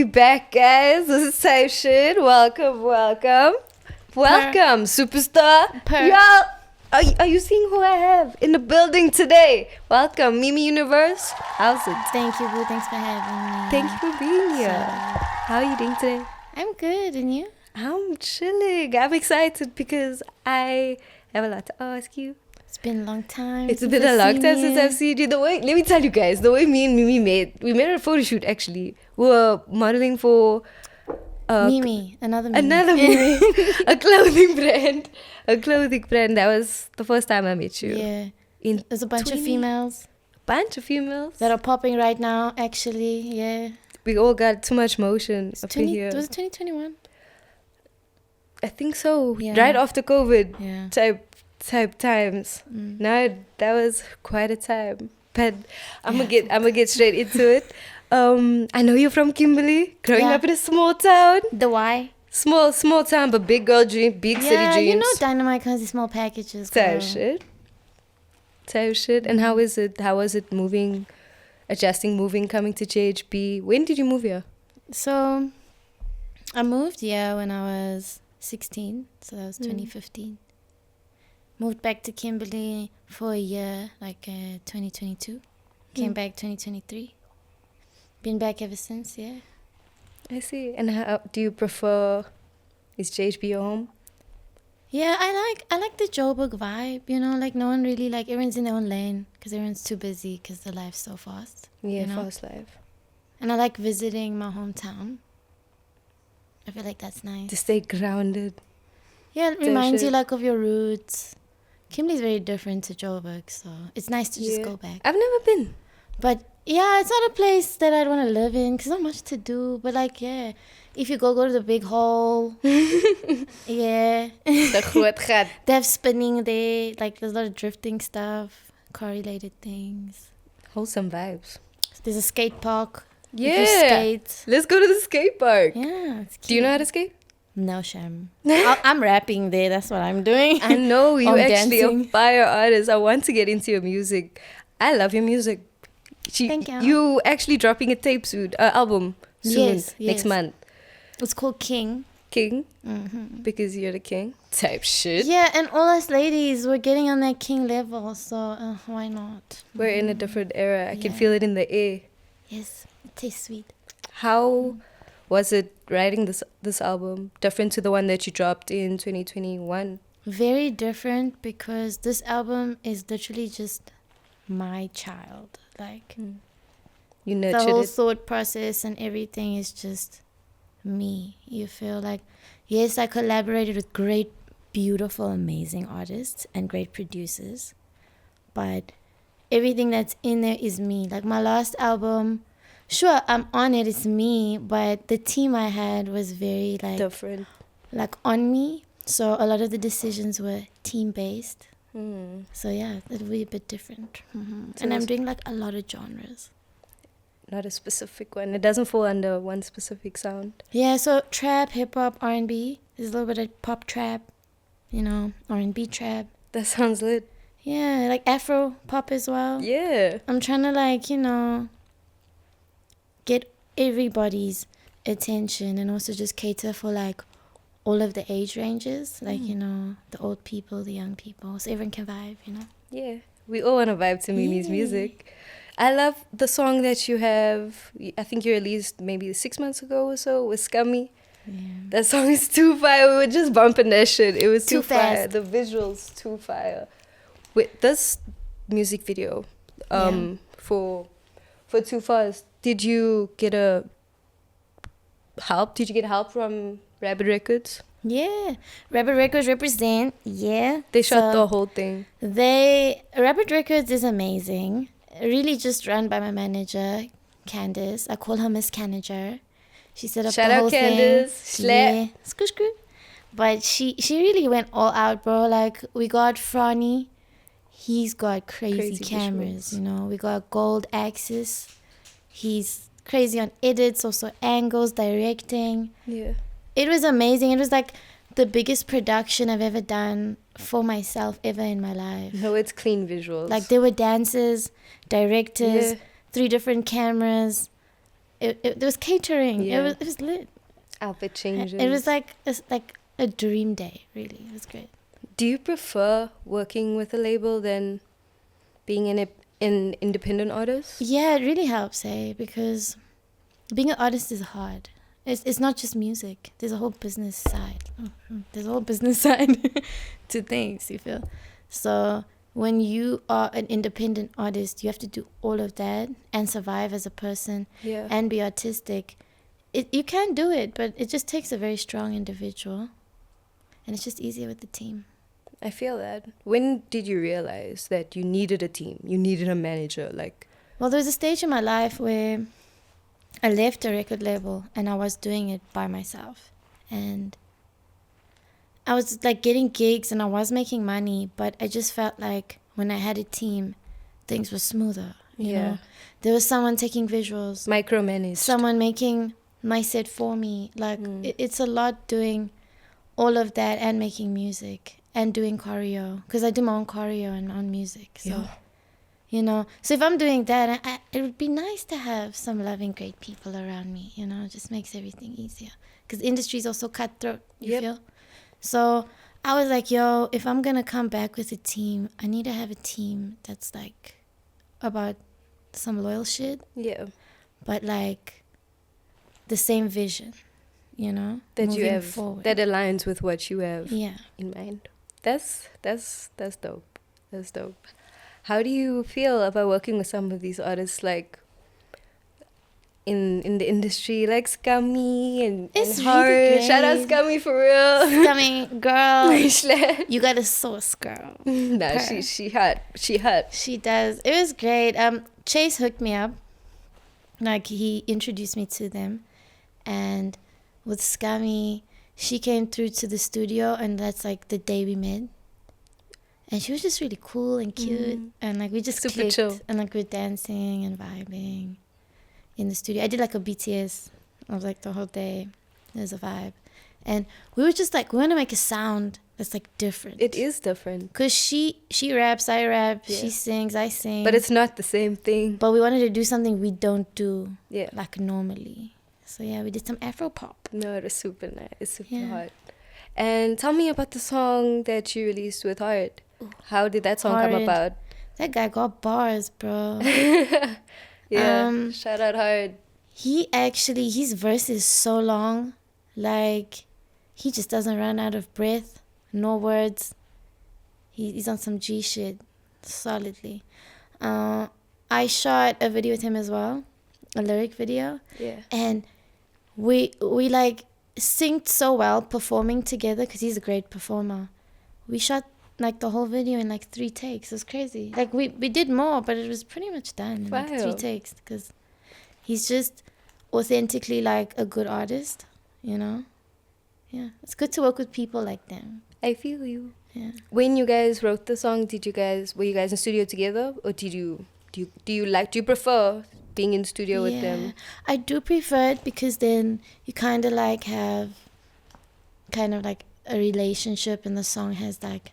We back, guys. This is Type Shit. Welcome. Superstar. Y'all, are you seeing who I have in the building today? Welcome, MiMi Universe. How's it? Thank you, Boo. Thanks for having me. Thank you for being here. How are you doing today? I'm good, and you? I'm chilling. I'm excited because I have a lot to ask you. It's been a long time. It's been a long time since I've seen you. Let me tell you guys, the way me and MiMi we made a photo shoot actually. We were modeling for MiMi, another MiMi. a clothing brand. That was the first time I met you. Yeah. There's a bunch of females that are popping right now, actually. Yeah. We all got too much motion up in here. Was it 2021? I think so. Yeah. Right after COVID. Yeah. Type times. No, that was quite a time. But I'm gonna get straight into it. I know you're from Kimberley, growing up in a small town. The why? Small town, but big girl dream, big city dreams. Yeah, you know Dynamite comes in small packages. Type shit. And how is it? How was it moving, coming to JHB? When did you move here? So, I moved here when I was 16, so that was 2015. Moved back to Kimberley for a year, 2022. Came back 2023. Been back ever since, yeah. I see. And how do you prefer? Is JHB your home? Yeah, I like the Joburg vibe. You know, no one really everyone's in their own lane because everyone's too busy because the life's so fast. Yeah, you know? fast life. And I like visiting my hometown. I feel like that's nice to stay grounded. Yeah, it reminds you of your roots. Kimberley's very different to Joburg, so it's nice to just go back. I've never been. But yeah, it's not a place that I'd want to live in because not much to do. But if you go to the big hall, yeah. The groot gat. They have spinning there. There's a lot of drifting stuff, car-related things. Wholesome vibes. There's a skate park. Yeah. You can skate. Let's go to the skate park. Yeah, it's cute. Do you know how to skate? No, Sham. I'm rapping there. That's what I'm doing. I know. You're actually dancing. A fire artist. I want to get into your music. I love your music. Thank you. You actually dropping a tape soon, album soon, yes. next month. It's called King. Mm-hmm. Because you're the king. Type shit. Yeah, and all us ladies, we're getting on that king level, so why not? We're in a different era. I can feel it in the air. Yes, it tastes sweet. How was it writing this album? Different to the one that you dropped in 2021? Very different because this album is literally just my child. You nurtured the whole it. thought process and everything is just me. You feel yes, I collaborated with great, beautiful, amazing artists and great producers, but everything that's in there is me. My last album, sure, I'm on it, it's me, but the team I had was very different, on me. So a lot of the decisions were team based. So yeah, it'll be a bit different. So and I'm doing a lot of genres. Not a specific one. It doesn't fall under one specific sound. Yeah, so trap, hip hop, R&B. There's a little bit of pop trap, R&B trap. That sounds lit. Yeah, Afro pop as well. Yeah. I'm trying to get everybody's attention and also just cater for all of the age ranges, the old people, the young people, so everyone can vibe, Yeah, we all want to vibe to MiMi's music. I love the song that you have. I think you released maybe 6 months ago or so with Scummy. Yeah. That song is too fire. We were just bumping that shit. It was too fire. Fast. The visuals too fire. With this music video, for Too Fast, did you get help? Did you get help from Rabbit Records? Yeah, Rabbit Records represent. Yeah, they shot the whole thing. Rabbit Records is amazing. Really, just run by my manager, Candice. I call her Miss Canager. She set up the whole thing. Shout out Candice. Yeah, screw. But she really went all out, bro. We got Franny. He's got crazy cameras, visuals. We got Gold Axis. He's crazy on edits, also angles, directing. Yeah. It was amazing. It was the biggest production I've ever done for myself ever in my life. No, it's clean visuals. There were dancers, directors, 3 different cameras. there was catering. Yeah. It was lit. Outfit changes. It was like a dream day. Really, it was great. Do you prefer working with a label than being an independent artist? Yeah, it really helps, because being an artist is hard. It's not just music. There's a whole business side. There's a whole business side to things, you feel? So when you are an independent artist, you have to do all of that and survive as a person and be artistic. You can do it, but it just takes a very strong individual. And it's just easier with the team. I feel that. When did you realize that you needed a team? You needed a manager? Well, there was a stage in my life where I left a record label and I was doing it by myself. And I was like getting gigs and I was making money, but I just felt like when I had a team, things were smoother. You know? There was someone taking visuals. Micromanaged. Someone making my set for me. Like, it's a lot doing all of that and making music and doing choreo. Because I do my own choreo and on music. So, you know. So if I'm doing that, it would be nice to have some loving, great people around me. You know, it just makes everything easier. Because the industry is also cutthroat, you feel? So I was like, yo, if I'm going to come back with a team, I need to have a team that's like about some loyal shit. Yeah. But like the same vision, you know? That you moving have, forward. that aligns with what you have Yeah. in mind. That's dope. That's dope. How do you feel about working with some of these artists like in the industry, like Scummy and It's Hard? really great. Shout out Scummy for real. Scummy, girl. Schle- You got a sauce, girl. nah, Her. she hot. She hot. She does. It was great. Chase hooked me up. Like, he introduced me to them. And with Scummy, she came through to the studio, and that's like the day we met. And she was just really cool and cute. And like we just Super clicked. chill. And like we're dancing and vibing in the studio. I did like a BTS. I was like the whole day. There's a vibe. And we were just like, we want to make a sound that's like different. It is different. Because she raps, I rap. She sings, I sing. But it's not the same thing. But we wanted to do something we don't do like normally. So yeah, we did some Afro pop. No, it was super nice. It's super hot. And tell me about the song that you released with Heart. How did that song come about? That guy got bars, bro. Shout out Heart. His verse is so long. Like, he just doesn't run out of breath. No words. He's on some G shit. Solidly. I shot a video with him as well. A lyric video. Yeah. And we like synced so well performing together because he's a great performer. We shot like the whole video in like 3 takes. It was crazy. Like we did more, but it was pretty much done in like 3 takes because he's just authentically like a good artist, you know? Yeah. It's good to work with people like them. I feel you. Yeah. When you guys wrote the song, were you guys in studio together, or do you prefer being in studio with them? I do prefer it because then you kind of like have kind of like a relationship, and the song has like,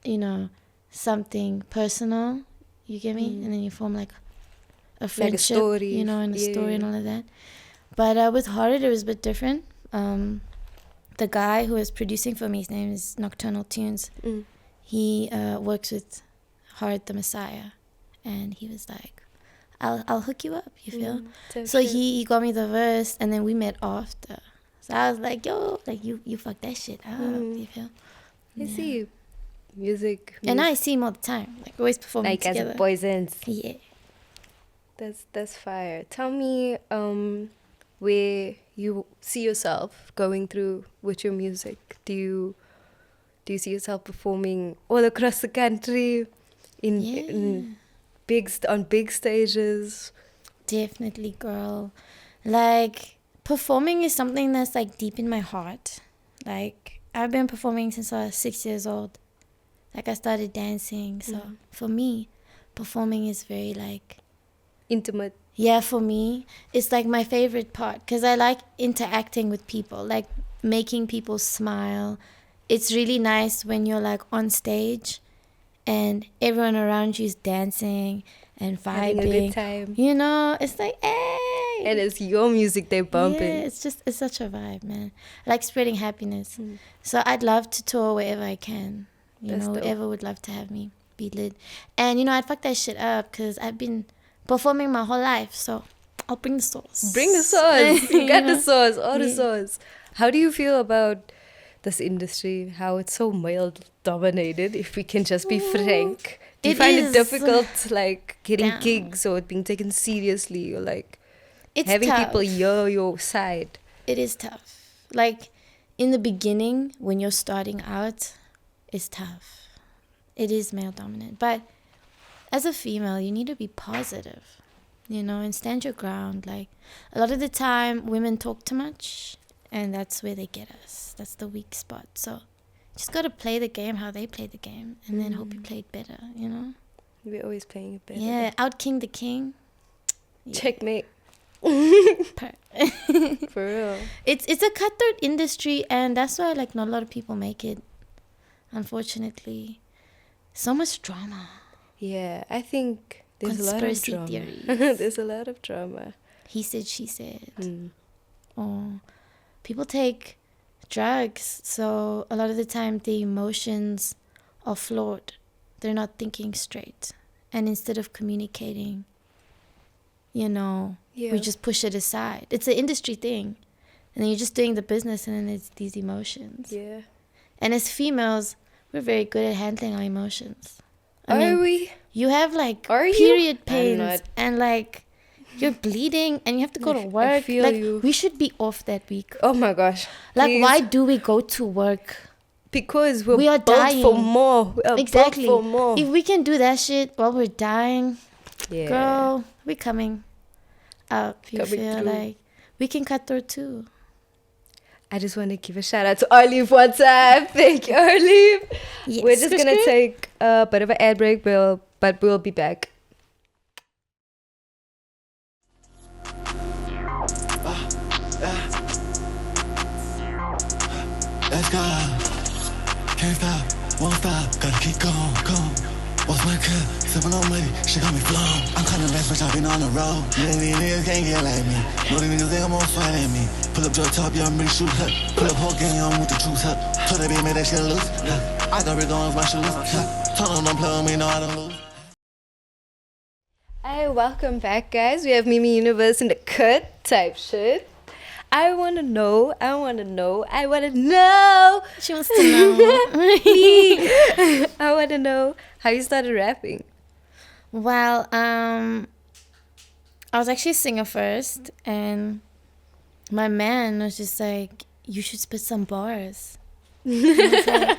you know, something personal, you get me? And then you form like a friendship, like a story, you know, and a story and all of that. But with Horrid, it was a bit different. The guy who was producing for me, his name is Nocturnal Tunes. He works with Horrid the Messiah, and he was like, I'll hook you up, you feel? So he got me the verse, and then we met after. So I was like, yo, like you fuck that shit up, you feel? I see. Music. And I see him all the time, like always performing like together. as boysens. Yeah. That's fire. Tell me where you see yourself going through with your music. Do you see yourself performing all across the country in on big stages? Definitely, girl. Like, performing is something that's like deep in my heart. Like, I've been performing since I was 6 years old. Like, I started dancing. So for me, performing is very like intimate. Yeah, for me, it's like my favorite part because I like interacting with people, like making people smile. It's really nice when you're like on stage and everyone around you is dancing and vibing. Having a good time. You know, it's like, hey, And it's your music they're bumping. Yeah, it's such a vibe, man. I like spreading happiness. So I'd love to tour wherever I can. That's dope. Whoever would love to have me be lit. And, I'd fuck that shit up because I've been performing my whole life. So I'll bring the sauce. Bring the sauce. You got the sauce. All the Yeah. sauce. How do you feel about this industry? How it's so male dominated, if we can just be frank. Do you It find it is. difficult, like, getting Damn. gigs or being taken seriously, or like It's having tough. people hear your side? It is tough. Like, in the beginning, when you're starting out, it's tough. It is male dominant. But as a female, you need to be positive, and stand your ground. Like, a lot of the time, women talk too much, and that's where they get us. That's the weak spot. So, just got to play the game how they play the game, and then hope you play it better, We're always playing it better. Yeah, out king the king. Yeah. Checkmate. Per- For real. It's a cutthroat industry, and that's why not a lot of people make it, unfortunately. So much drama. Yeah, I think there's a lot of Conspiracy drama. theories. There's a lot of drama. He said, she said. Mm. Or people take drugs, so a lot of the time the emotions are flawed. They're not thinking straight. And instead of communicating, we just push it aside. It's an industry thing. And then you're just doing the business, and then it's these emotions. Yeah. And as females, we're very good at handling our emotions. Are we? You have Are you? period I'm pains not. and you're bleeding and you have to go to work. I feel you. We should be off that week. Oh my gosh. Like, Please. why do we go to work? Because We are built dying. for more. We are Exactly. built for more. If we can do that shit while we're dying, Yeah. girl, we're coming up. You Coming feel through. like we can cut through too. I just want to give a shout out to Arleaf. What's up? Thank you, Arleaf. Yes. We're just going to take a bit of an ad break, but we'll be back. Let's go. Can't stop, won't stop, gotta keep going, going. What's my cup? Sipping on money, she got me flown. I'm kinda less, but I've been on the road. These niggas can't get like me. Know these niggas think I'm gonna fight at me. Pull up to the top, yeah, I'm ready to shoot her. Pull up whole gang, I'm with the troops up. Told that bitch, make that shit loose. I got rid on my shoes. Told them don't play with me, no, I don't lose. Hi, welcome back, guys. We have MiMi Universe in the cut type shit. I want to know. She wants to know. I want to know how you started rapping. Well, I was actually a singer first, and my man was just like, you should spit some bars. And I was like,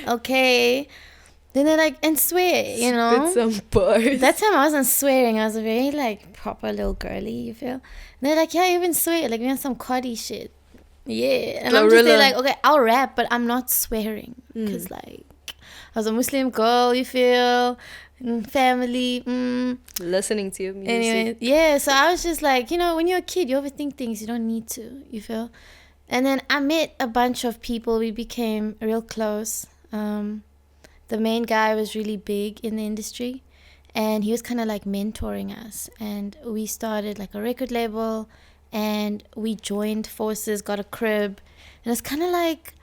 okay. Then they're like, and swear, Spit some bars. That time I wasn't swearing. I was a very, proper little girly, you feel? And they're like, yeah, even swear. Like, we want some Cardi shit. Yeah. And I'm just there like, okay, I'll rap, but I'm not swearing. Because, I was a Muslim girl, you feel? Family. Listening to your music. Anyway, yeah. So I was just like, when you're a kid, you overthink things. You don't need to, you feel? And then I met a bunch of people. We became real close. The main guy was really big in the industry, and he was kind of mentoring us, and we started a record label, and we joined forces, got a crib, and it's kind of like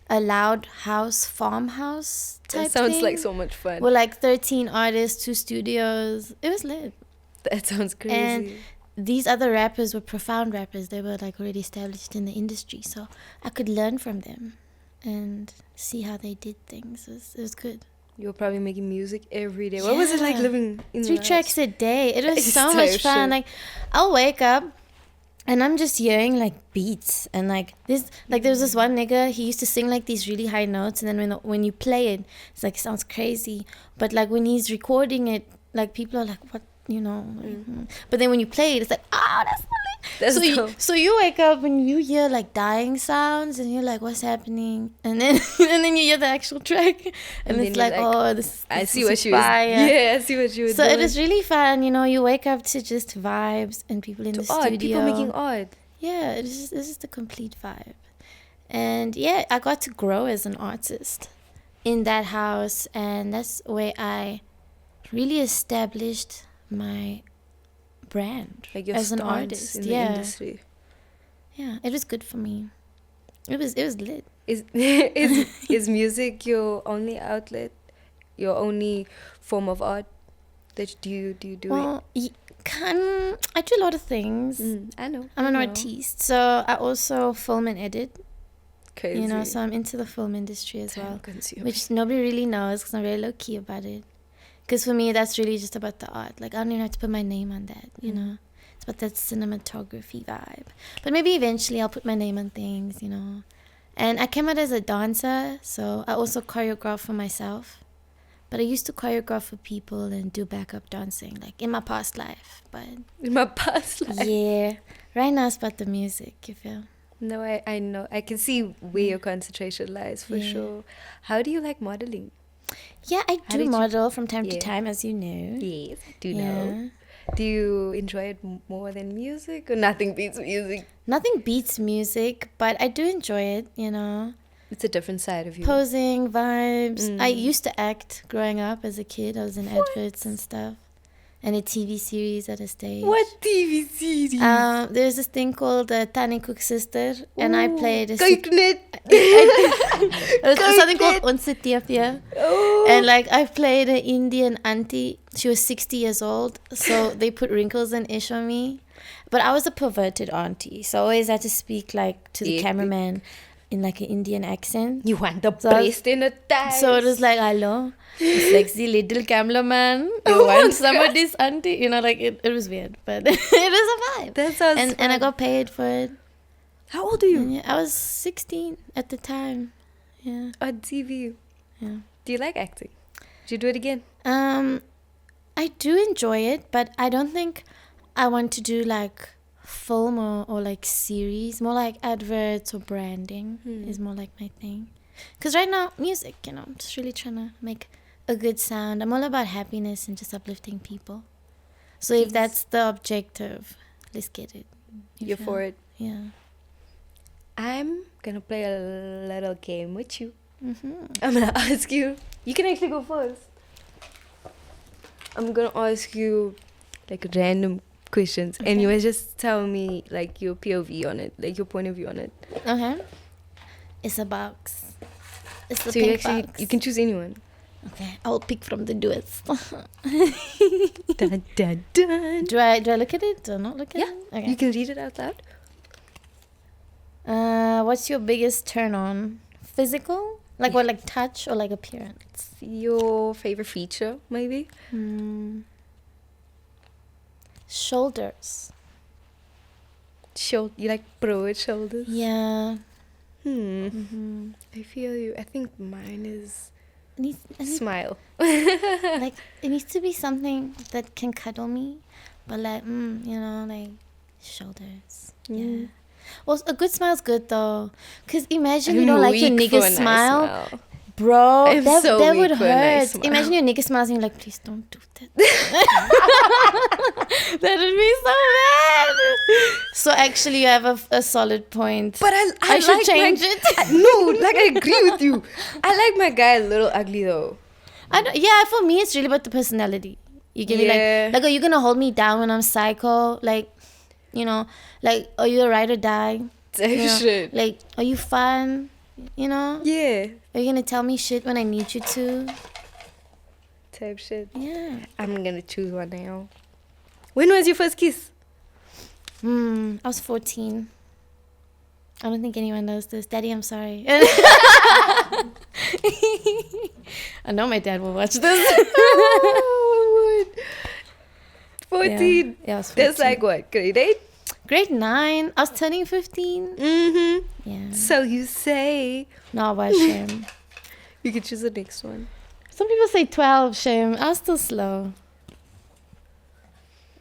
a loud house farmhouse type That sounds thing. like so much fun. We're 13 artists, 2 studios. It was lit. That sounds crazy. And these other rappers were profound rappers. They were already established in the industry, so I could learn from them and see how they did things. It was good. You were probably making music every day. What was it like Yeah. living in 3 the tracks a day. It was It's so so much fun. shit. I'll wake up and I'm just hearing beats and this. There was this one nigga. He used to sing these really high notes, and then when you play it, it's it sounds crazy. But when he's recording it, people are like, what, But then when you play it, it's like, oh, that's That's so dope. so you wake up and you hear dying sounds, and you're like, what's happening? And then and then you hear the actual track, and then it's you're like, oh, this I this see is what you was. fire. Yeah, I see what you were So doing. it is really fun, you wake up to just vibes and people in the art. studio. People making art. Yeah, this is the complete vibe. And yeah, I got to grow as an artist in that house, and that's where I really established my brand Like your as an stance artist. in the Yeah, industry. yeah, it was good for me. It was lit. Is music your only outlet? Your only form of art that you do Well, I do a lot of things. it? I know. I'm I an know. artiste, so I also film and edit. Crazy. You know, so I'm into the film industry as well, Time-consuming. which nobody really knows because I'm very low key about it. Because for me, that's really just about the art. Like, I don't even have to put my name on that, you know. It's about that cinematography vibe. But maybe eventually I'll put my name on things, you know. And I came out as a dancer, so I also choreograph for myself. But I used to choreograph for people and do backup dancing, like in my past life. But In my past life. yeah, right now it's about the music, you feel? No, I know. I can see where your concentration lies for Yeah. sure. How do you like modeling? Yeah, I How do did you- model from time to Yeah. time, as you know. Yes, I do Yeah. know. Do you enjoy it more than music, or nothing beats music? Nothing beats music, but I do enjoy it, you know. It's a different side of you. Posing, vibes. I Mm. used to act growing up as a kid. I was in adverts and stuff. And a TV series at a stage. What TV series? There's this thing called Tani Cook Sister, and I played a Kyk net. it was something called Onse TV. Oh. And like I played an Indian auntie. She was 60 years old, so they put wrinkles and ish on me. But I was a perverted auntie, so I always had to speak like to the Yeah. cameraman in like an Indian accent. You want the So I was- breast in a tie. So it was like, hello, sexy little cameraman. You want somebody's auntie? You know, like it was weird, but it was a vibe. That sounds And I fun. got paid for it. How old are you? And yeah, I was 16 at the time. Yeah. On TV. Yeah. Do you like acting? Should you do it again? I do enjoy it, but I don't think I want to do like film or like series. More like adverts or branding is more like my thing. Because right now, music, you know, I'm just really trying to make a good sound. I'm all about happiness and just uplifting people. So if that's the objective, let's get it. You're for it. Yeah. I'm gonna play a little game with you. Mm-hmm. I'm gonna ask you. You can actually go first. I'm gonna ask you like random questions, and you must just tell me like your POV on it, like your point of view on it. Okay. It's a box. It's the So you pink actually box. you can choose anyone. Okay, I'll pick from the duets. Dun, dun, dun. Do I look at it or not look at Yeah. it? Okay. You can read it out loud. What's your biggest turn on? Physical? Like what, like touch or like appearance? Your favorite feature, maybe? Shoulders. You like broad shoulders? Yeah. I feel you. I think mine is It needs, smile. like it needs to be something that can cuddle me, but like you know, like shoulders. Yeah. Well, a good smile's good though, cause imagine you don't like your weak for a nigga nice smile. Bro, I'm that so would weak for a hurt. nice smile. Imagine your nigga smiles and you're like, please don't do that. That would be so bad. So actually, you have a solid point. But I should like change my, it. No, like I agree with you. I like my guy a little ugly though. Yeah, for me, it's really about the personality. You give me Yeah. like, are you gonna hold me down when I'm psycho? Like, you know, like, are you a ride or die? Type You know, shit. like, are you fun? You know, Yeah. are you gonna tell me shit when I need you to? Type shit. Yeah. I'm gonna choose one now. When was your first kiss? I was 14. I don't think anyone knows this. Daddy, I'm sorry. I know my dad will watch this. Oh, 14. Yeah, I was 14. That's like what? Grade 8? Grade 9. I was turning 15. Mm-hmm. Yeah. So you say. No, but shame. You can choose the next one. Some people say 12, shame. I was still slow.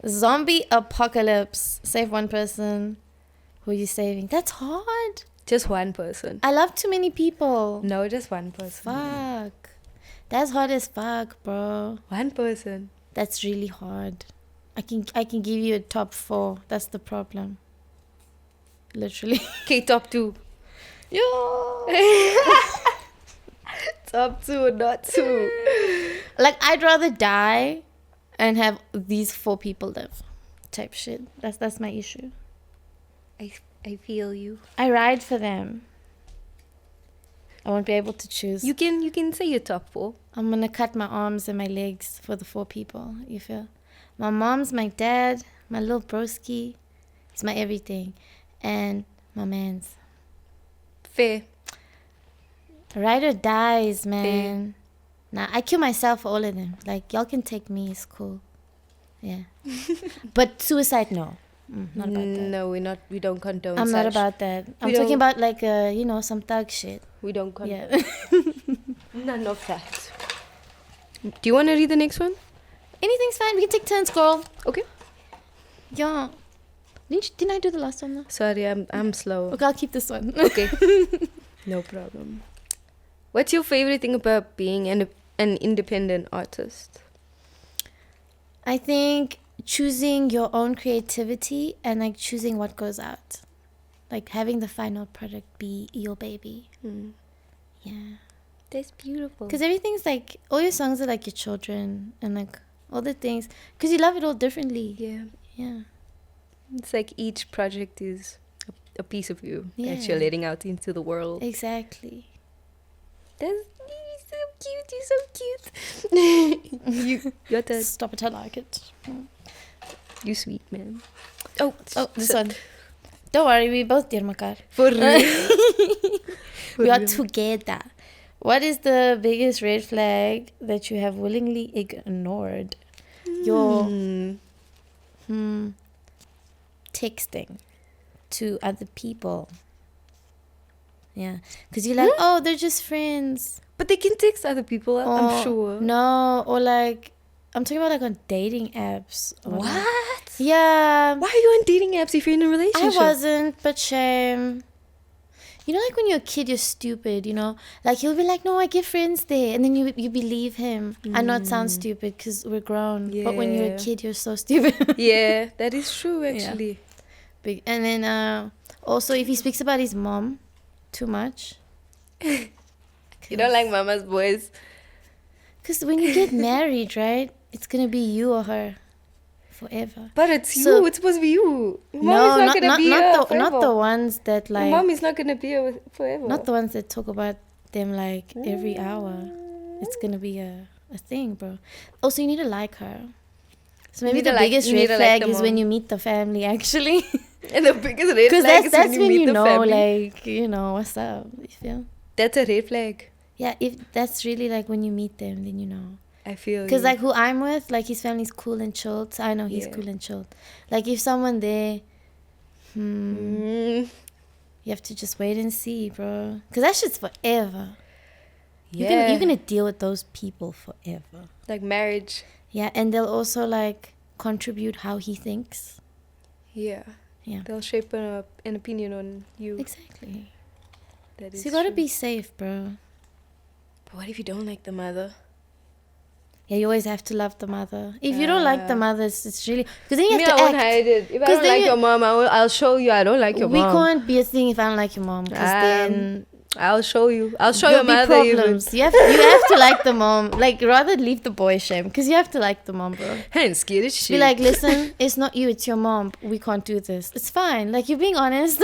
Zombie apocalypse. Save one person. Who are you saving? That's hard. Just one person. I love too many people. No, just one person. Fuck. That's hard as fuck, bro. One person. That's really hard. I can give you a top 4. That's the problem. Literally. Okay, top 2. Yo. Top 2, not 2. Like, I'd rather die and have these 4 people live. type shit. That's my issue. I feel you. I ride for them. I won't be able to choose. You can say your top 4. I'm gonna cut my arms and my legs for the 4 people. You feel? My mom's, my dad, my little broski. He's my everything, and my man's. Fair. Ride or dies, man. Nah, I kill myself for all of them. Like, y'all can take me, it's cool. Yeah. But suicide, no. Not about that. No, we don't condone I'm such. not about that. I'm We talking don't- about like, some thug shit. We don't condone. Yeah. None of that. Do you want to read the next one? Anything's fine. We can take turns, girl. Okay. Yeah. Didn't I do the last one though? Sorry, I'm slow. Okay, I'll keep this one. Okay. No problem. What's your favorite thing about being an independent artist? I think choosing your own creativity and like choosing what goes out. Like having the final product be your baby. Yeah. That's beautiful. Because everything's like, all your songs are like your children and like all the things. Because you love it all differently. Yeah. Yeah. It's like each project is a piece of you that Yeah. you're letting out into the world. Exactly. That's so cute. You're so cute. Your turn. Stop it, I like it. You sweet man. Oh, This one. Don't worry, we both did makar. For real. We are together. What is the biggest red flag that you have willingly ignored? Your texting to other people. Yeah. Because you're like, oh, they're just friends. But they can text other people, I'm sure. No, or like, I'm talking about like on dating apps. Or like- What? yeah. Why are you on dating apps if you're in a I relationship? wasn't, but shame. You know, like when you're a kid, you're stupid, you know? Like, he'll be like, no, I get friends there. And then you believe him. I know it sounds stupid because we're grown. But when you're a Yeah. kid, you're so stupid. Yeah, that is true, actually. Big. And then also, if he speaks about his mom too much. You don't like mama's boys? Because when you get married, right? It's going to be you or her forever. But it's So- you. It's supposed to be you. Your mom No, is not gonna be here not forever. the ones that like... Your mom is not gonna be here forever. Not the ones that talk about them like every hour. It's gonna be a thing, bro. Also, you need to like her. So maybe need the to like- biggest you need red to like flag the is when mom. you meet the family, actually. And the biggest red Because flag is that's when you meet the know, family. like, you know, what's up. You feel? That's a red flag. Yeah, if that's really like when you meet them, then you know. I feel Because you. like who I'm with, like his family's cool and chilled. So I know he's Yeah. cool and chilled. Like if someone there, Mm, you have to just wait and see, bro. Because that shit's forever. yeah. You're gonna deal with those people forever. Like marriage. Yeah, and they'll also like contribute how he thinks. Yeah. Yeah, They'll shape an opinion on you. exactly. That is So you gotta true. be safe, bro. But what if you don't like the mother? Yeah, you always have to love the mother. If you don't like the mother, it's really because then you Me, have I to won't act. hide it. If I 'Cause don't then like you- your mom, I'll show you I don't like your We mom. can't be a thing if I don't like your mom, because then I'll show you. I'll show there'll your be mother even. problems. You have to like the mom. Like rather leave the boy shame, because you have to like the mom, bro. I ain't scared of shit. Be like, listen, it's not you, it's your mom. We can't do this. It's fine. Like you're being honest.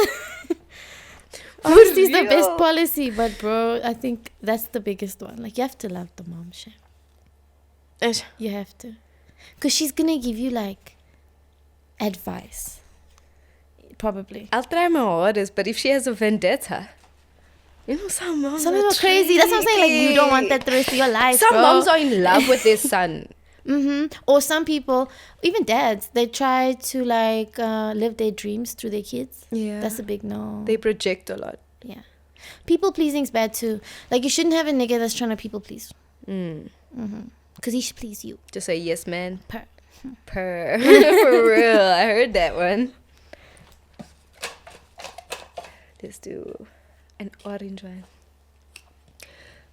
Honesty is the best real. policy, but bro, I think that's the biggest one. Like you have to love the mom, shame. You have to. Because she's going to give you, like, advice. Probably. I'll try my hardest, but if she has a vendetta, you know, some moms Some people are crazy. That's what I'm saying. Like, you don't want that the rest of your life, Some bro. moms are in love with their son. Or some people, even dads, they try to, like, live their dreams through their kids. Yeah. That's a big no. They project a lot. Yeah. People pleasing's bad, too. Like, you shouldn't have a nigga that's trying to people please. Because he should please you. Just say yes, man. Per. Per. For real. I heard that one. Let's do an orange one.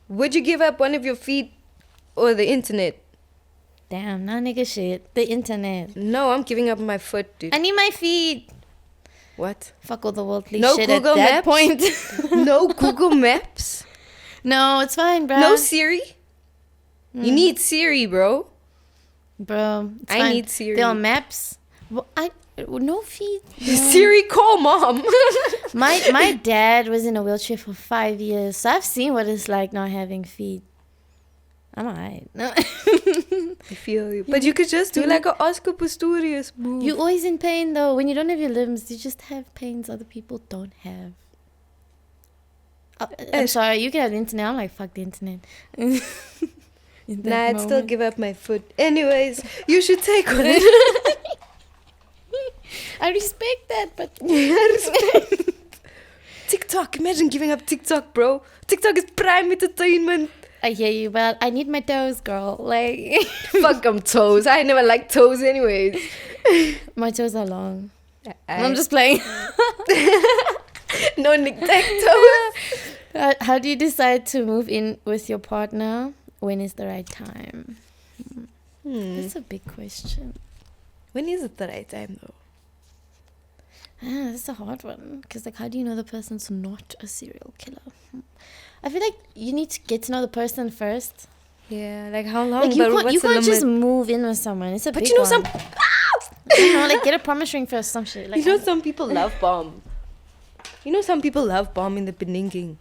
Would you give up one of your feet or the internet? Damn, nah, nigga shit. The internet. No, I'm giving up my foot, dude. I need my feet. What? Fuck all the worldly No shit Google at that Maps? point. No Google Maps? No, it's fine, bro. No Siri? You need Siri, bro. Bro, it's I fine. need Siri. They're on maps. Well, no feet. No. Siri, call mom. My dad was in a wheelchair for 5 years, so I've seen what it's like not having feet. I'm alright. No. I feel you. But you could just do like a Oscar Pistorius move. You're always in pain though. When you don't have your limbs, you just have pains other people don't have. I'm sorry, you can have the internet. I'm like, fuck the internet. Nah, I'd still give up my foot. Anyways, you should take one. I respect that, but TikTok. Imagine giving up TikTok, bro. TikTok is prime entertainment. I hear you, but I need my toes, girl. Like, Fuck them toes. I never liked toes anyways. my toes are long. I'm just playing. No neglect toes. How do you decide to move in with your partner? When is the right time? That's a big question. When is it the right time though? That's a hard one. Because, like, how do you know the person's not a serial killer? I feel like you need to get to know the person first. Yeah, like how long? Like, you can't just move in with someone. It's a big you know one. some. You know, like, get a promise ring first, some shit. Like, You know some people love bomb. You know some people love bomb in the beninging.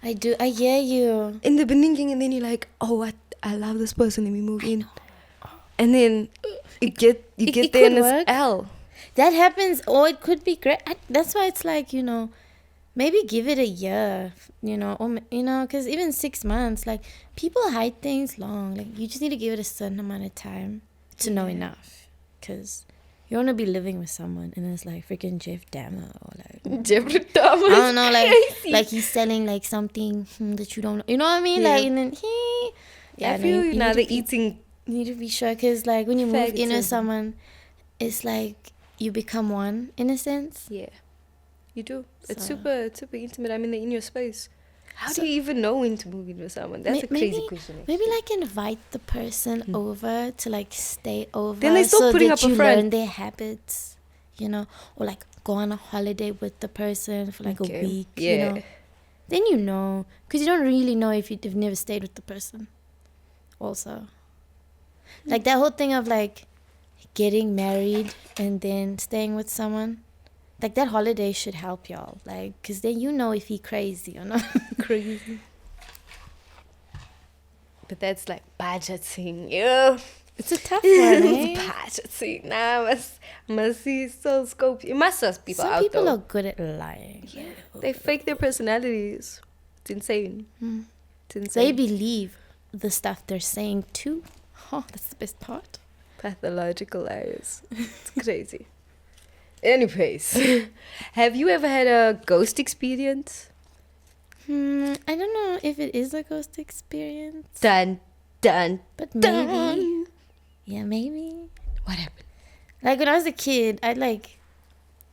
I do. I hear you. In the beninging, and then you're like, oh, I love this person. Let me move in. And then you get it there could and it's work. L. That happens, or it could be great. That's why it's like, you know, maybe give it a year, you know, or, you know, because even 6 months, like, people hide things long. Like, you just need to give it a certain amount of time to know enough. Because you want to be living with someone, and it's like freaking Jeff Dahmer, or like Jeffrey Dahmer. I don't know, like he's selling like something that you don't know. You know what I mean? Yeah. Like, and then I feel you now. They're eating. You need to be sure, because like when you move in Faggotism. with someone, it's like you become one in a sense. Yeah, you do. It's So- super intimate. I mean, they're in your space. How do you even know when to move in with someone? That's a crazy question. Maybe like invite the person over to like stay over. Then they start so putting that up a you front. learn their habits, you know, or like go on a holiday with the person for like a week. Yeah. You know, then you know, because you don't really know if you've never stayed with the person. Also, like that whole thing of like getting married and then staying with someone. Like, that holiday should help y'all. Like, because then you know if he crazy or not. Crazy. But that's like budgeting. Yeah. It's a tough one, eh? Budgeting. Nah, must see so scope. It must suss people Some out people though. are good at lying. Yeah. They fake their personalities. It's insane. It's insane. They believe the stuff they're saying too. Oh, that's the best part. Pathological liars. It's crazy. Anyways, have you ever had a ghost experience? I don't know if it is a ghost experience. Dun, dun, But maybe. dun. Yeah, maybe. What happened? Like, when I was a kid, I'd, like,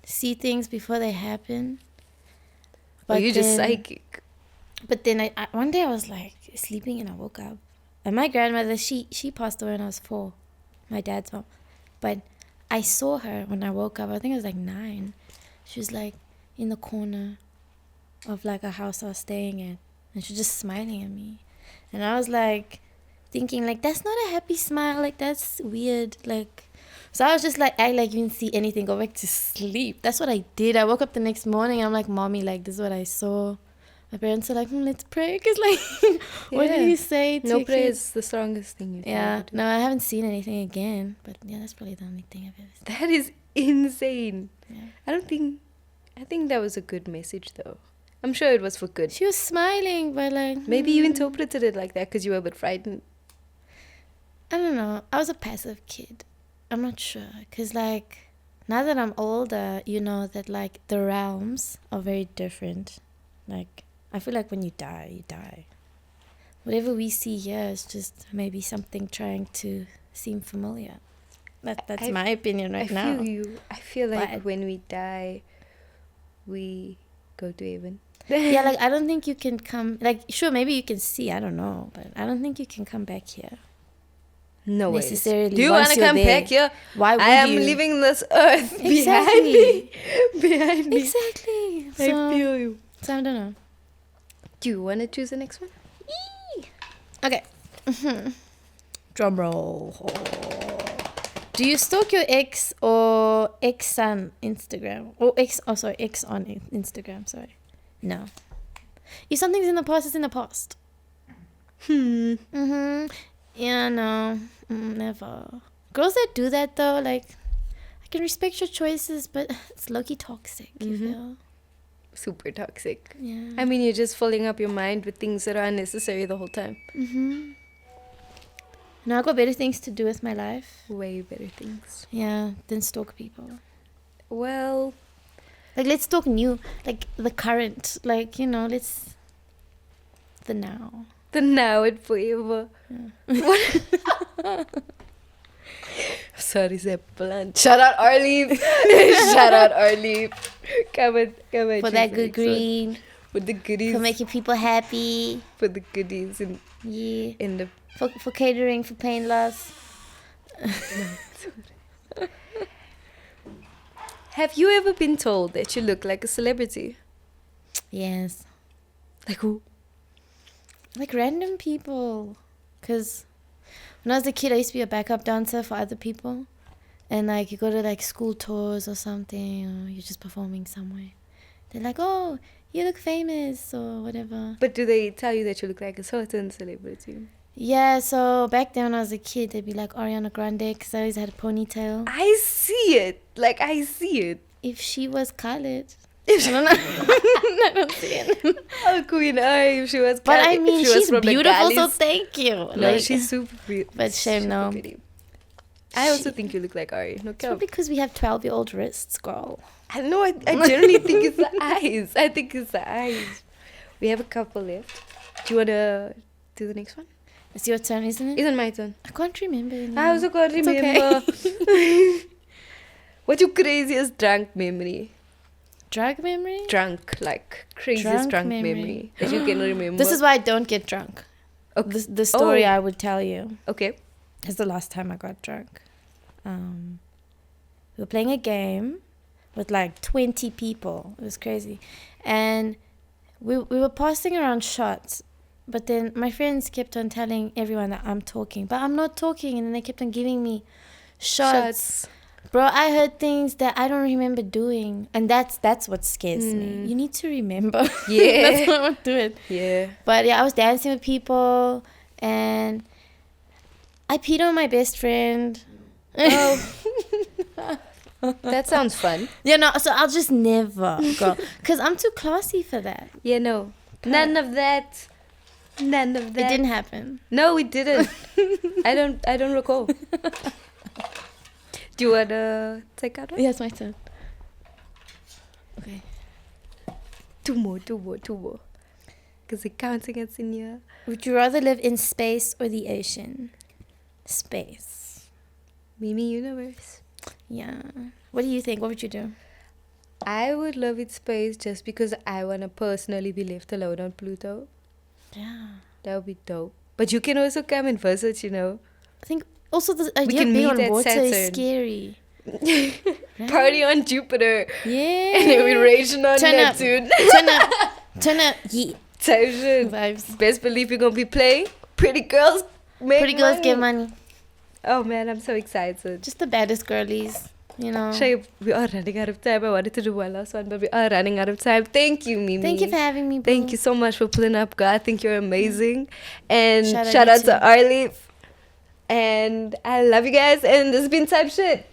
see things before they happen. Or you just then- psychic? But then I one day I was, like, sleeping and I woke up. And my grandmother, she passed away when I was 4. My dad's mom. But I saw her when I woke up. I think I was like 9. She was like in the corner of like a house I was staying at, and she was just smiling at me. And I was like thinking like, that's not a happy smile. Like, that's weird. Like, so I was just like, I like you didn't see anything. Go back to sleep. That's what I did. I woke up the next morning and I'm like, Mommy, like, this is what I saw. My parents are like, let's pray. Because like, what do Yeah. you say to No a prayer kid? is the strongest thing you can Yeah, ever do. no, I haven't seen anything again. But yeah, that's probably the only thing I've ever seen. That is insane. Yeah. I think that was a good message though. I'm sure it was for good. She was smiling, but like... Maybe you interpreted it like that because you were a bit frightened. I don't know. I was a passive kid. I'm not sure. Because like, now that I'm older, you know that like the realms are very different. Like, I feel like when you die, you die. Whatever we see here is just maybe something trying to seem familiar. That's I- my opinion right now. I feel you. I feel like But- when we die, we go to heaven. Yeah, like I don't think you can come. Like, sure, maybe you can see. I don't know, but I don't think you can come back here. No way. Necessarily, Do you once want to you're come there. back here? Why would I am you? leaving this earth behind Exactly. me. Behind me. Exactly. I feel you. So I don't know. Do you want to choose the next one? Okay. Drum roll. Do you stalk your ex or ex on Instagram? Or ex on Instagram, sorry. No. If something's in the past, it's in the past. Mm-hmm. Yeah, no. Never. Girls that do that, though, like, I can respect your choices, but it's low-key toxic, you feel? Super toxic. Yeah. I mean, you're just filling up your mind with things that are unnecessary the whole time. Mm-hmm. Now I got better things to do with my life. Way better things. Yeah, than stalk people. Well, Like, let's talk new, like, the current, like, you know, let's, the now. the now and forever. Sorry, Zep Blunt. Shout out Arleaf. Shout out Arleaf. Come on. For that good green. For the goodies. For making people happy. For the goodies in the. For catering, for pain loss. Have you ever been told that you look like a celebrity? Yes. Like who? Like random people. Because when I was a kid, I used to be a backup dancer for other people. And like you go to like school tours or something, or you're just performing somewhere. They're like, oh, you look famous or whatever. But do they tell you that you look like a certain celebrity? Yeah, so back then when I was a kid, they'd be like Ariana Grande because I always had a ponytail. I see it. Like, I see it. If she was colored. I don't know. I don't see it. Oh, Queen Eye, if she was But I mean, she's from the beautiful, so Galleys. thank you. No, Like, she's super pretty. But shame, Super no. pretty. I also think you look like Ari. No It's cap. probably because we have 12-year-old wrists, girl. I know. I generally think it's the eyes. I think it's the eyes. We have a couple left. Do you want to do the next one? It's your turn, isn't it? Isn't my turn? I can't remember anymore. I also can't It's remember. okay. What's your craziest drunk memory? Drug memory? Drunk, like craziest drunk memory that you can remember. This is why I don't get drunk. Okay. The story Oh. I would tell you Okay. is the last time I got drunk. We were playing a game with like 20 people. It was crazy. And we were passing around shots. But then my friends kept on telling everyone that I'm talking. But I'm not talking. And then they kept on giving me shots. Bro, I heard things that I don't remember doing. And that's what scares me. You need to remember. Yeah. That's what I want to do it. Yeah. But yeah, I was dancing with people. And I peed on my best friend. Oh. That sounds fun. Yeah, no, so I'll just never go. Because I'm too classy for that. Yeah, no. None of that. None of that. It didn't happen. No, it didn't. I don't recall. Do you want to take out one? Yeah, it's my turn. Okay. Two more. Because the counting is in here. Would you rather live in space or the ocean? Space. MiMi universe. Yeah. What do you think? What would you do? I would love it space just because I want to personally be left alone on Pluto. Yeah. That would be dope. But you can also come and visit, you know. I think also the idea can of being meet on at water is Saturn. scary. Right? Party on Jupiter. Yeah. And then we raging on Turn up. Neptune. Turn up. Yeah. Type shit. Vibes. Best believe you're going to be playing. Pretty girls make Pretty girls money. get money. Oh man, I'm so excited. Just the baddest girlies, you know. Shay, we are running out of time. I wanted to do one last one, but we are running out of time. Thank you, MiMi. Thank you for having me, boo. Thank you so much for pulling up, girl. I think you're amazing. And Shout out shout you out to too. Arleaf. And I love you guys. And this has been Type Shit.